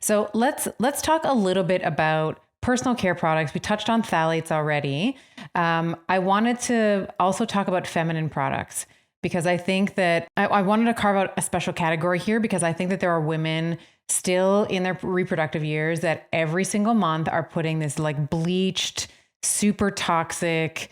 So let's talk a little bit about personal care products. We touched on phthalates already. I wanted to also talk about feminine products because I think that I wanted to carve out a special category here because I think that there are women still in their reproductive years that every single month are putting this like bleached, super toxic,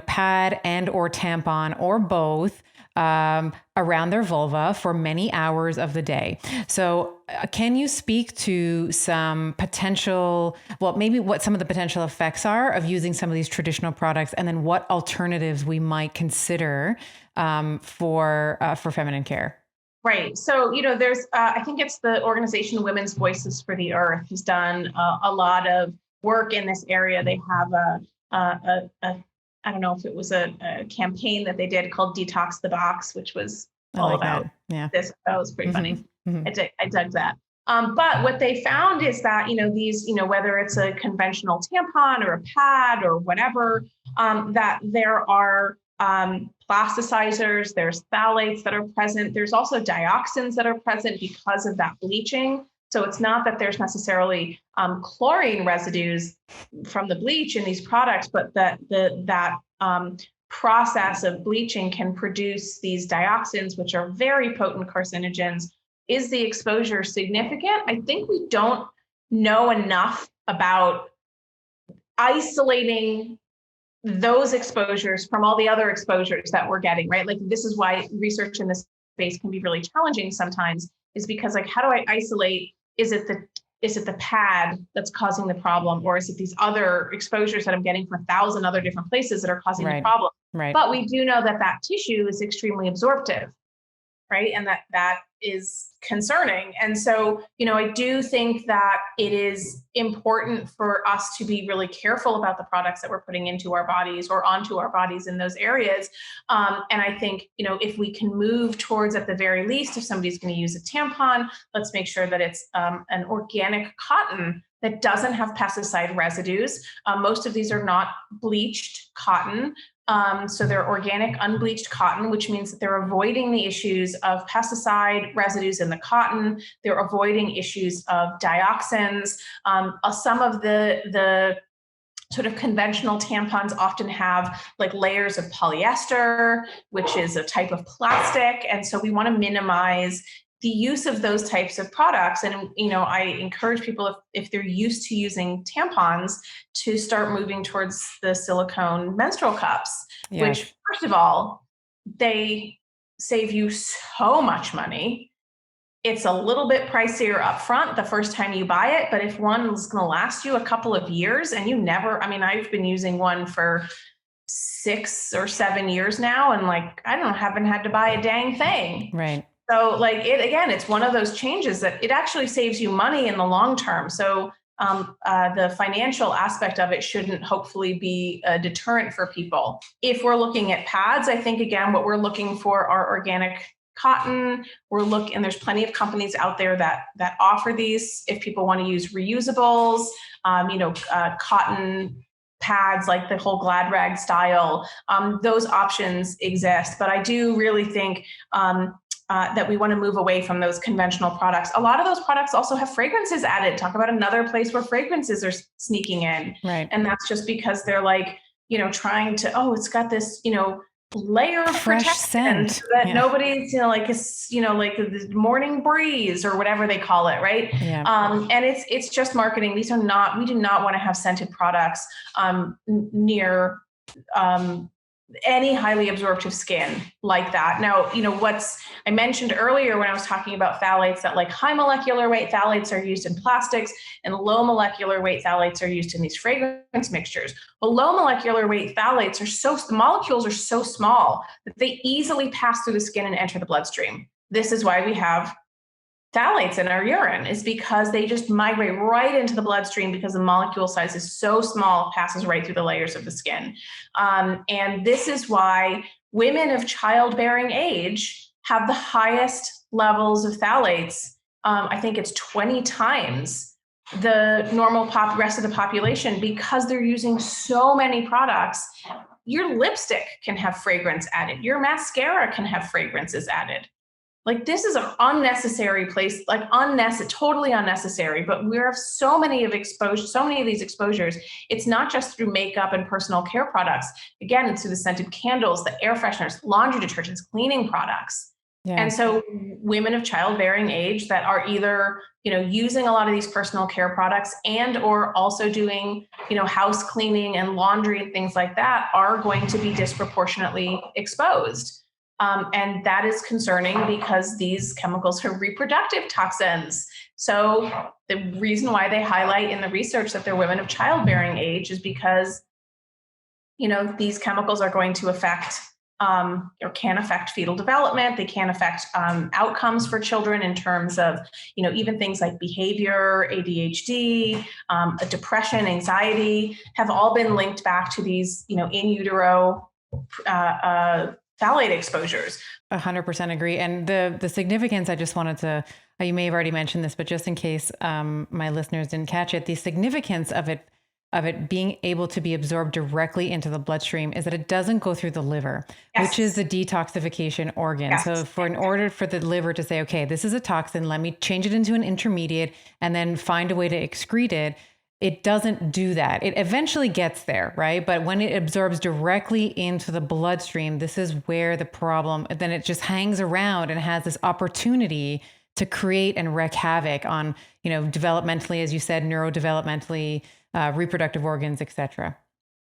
pad and or tampon or both around their vulva for many hours of the day. So can you speak to some potential, maybe what some of the potential effects are of using some of these traditional products, and then what alternatives we might consider for feminine care? Right. So, there's, I think it's the organization Women's Voices for the Earth has done a lot of work in this area. They have I don't know if it was a campaign that they did called Detox the Box, which was all about this. That was pretty funny. I dug that. But what they found is that, these, whether it's a conventional tampon or a pad or whatever, that there are plasticizers, there's phthalates that are present. There's also dioxins that are present because of that bleaching. So it's not that there's necessarily chlorine residues from the bleach in these products, but that process of bleaching can produce these dioxins, which are very potent carcinogens. Is the exposure significant? I think we don't know enough about isolating those exposures from all the other exposures that we're getting, right? Like, this is why research in this space can be really challenging sometimes, is because, like, how do I isolate? Is it the pad that's causing the problem, or is it these other exposures that I'm getting from 1,000 other different places that are causing the problem? Right. But we do know that tissue is extremely absorptive, right? And that is concerning. And so, I do think that it is important for us to be really careful about the products that we're putting into our bodies or onto our bodies in those areas. And I think, if we can move towards, at the very least, if somebody's going to use a tampon, let's make sure that it's an organic cotton that doesn't have pesticide residues. Most of these are not bleached cotton. So they're organic, unbleached cotton, which means that they're avoiding the issues of pesticide residues in the cotton. They're avoiding issues of dioxins. Some of the sort of conventional tampons often have like layers of polyester, which is a type of plastic. And so we want to minimize the use of those types of products. And, I encourage people, if they're used to using tampons, to start moving towards the silicone menstrual cups, which, first of all, they save you so much money. It's a little bit pricier up front the first time you buy it, but if one is going to last you a couple of years and I've been using one for 6 or 7 years now, and haven't had to buy a dang thing. Right. So it's one of those changes that it actually saves you money in the long term. So the financial aspect of it shouldn't hopefully be a deterrent for people. If we're looking at pads, I think, again, what we're looking for are organic cotton. And there's plenty of companies out there that offer these. If people want to use reusables, cotton pads, like the whole Glad Rag style, those options exist. But I do really think that we want to move away from those conventional products. A lot of those products also have fragrances added. Talk about another place where fragrances are sneaking in. Right. And that's just because they're trying to, it's got this, layer of fresh protection scent so that nobody's, like the morning breeze or whatever they call it. Right. Yeah. And it's just marketing. We do not want to have scented products near any highly absorptive skin like that. Now, I mentioned earlier when I was talking about phthalates, that like high molecular weight phthalates are used in plastics and low molecular weight phthalates are used in these fragrance mixtures. Well, low molecular weight phthalates the molecules are so small that they easily pass through the skin and enter the bloodstream. This is why we have phthalates in our urine, is because they just migrate right into the bloodstream because the molecule size is so small, passes right through the layers of the skin. And this is why women of childbearing age have the highest levels of phthalates. I think it's 20 times the normal rest of the population, because they're using so many products. Your lipstick can have fragrance added. Your mascara can have fragrances added. Like, this is an unnecessary place, like totally unnecessary. But we have so many of these exposures. It's not just through makeup and personal care products. Again, it's through the scented candles, the air fresheners, laundry detergents, cleaning products. Yeah. And so women of childbearing age that are either, using a lot of these personal care products and or also doing, house cleaning and laundry and things like that are going to be disproportionately exposed. And that is concerning because these chemicals are reproductive toxins. So the reason why they highlight in the research that they're women of childbearing age is because, these chemicals are going to affect or can affect fetal development. They can affect outcomes for children in terms of, even things like behavior, ADHD, depression, anxiety have all been linked back to these, in utero phthalate exposures. 100% agree. And the significance, I just wanted to, you may have already mentioned this, but just in case my listeners didn't catch it, the significance of it being able to be absorbed directly into the bloodstream is that it doesn't go through the liver, Yes. which is the detoxification organ. Yes. So in order for the liver to say, okay, this is a toxin, let me change it into an intermediate and then find a way to excrete it, it doesn't do that. It eventually gets there, right? But when it absorbs directly into the bloodstream, this is where the problem, then it just hangs around and has this opportunity to create and wreak havoc on, developmentally, as you said, neurodevelopmentally, reproductive organs, etc.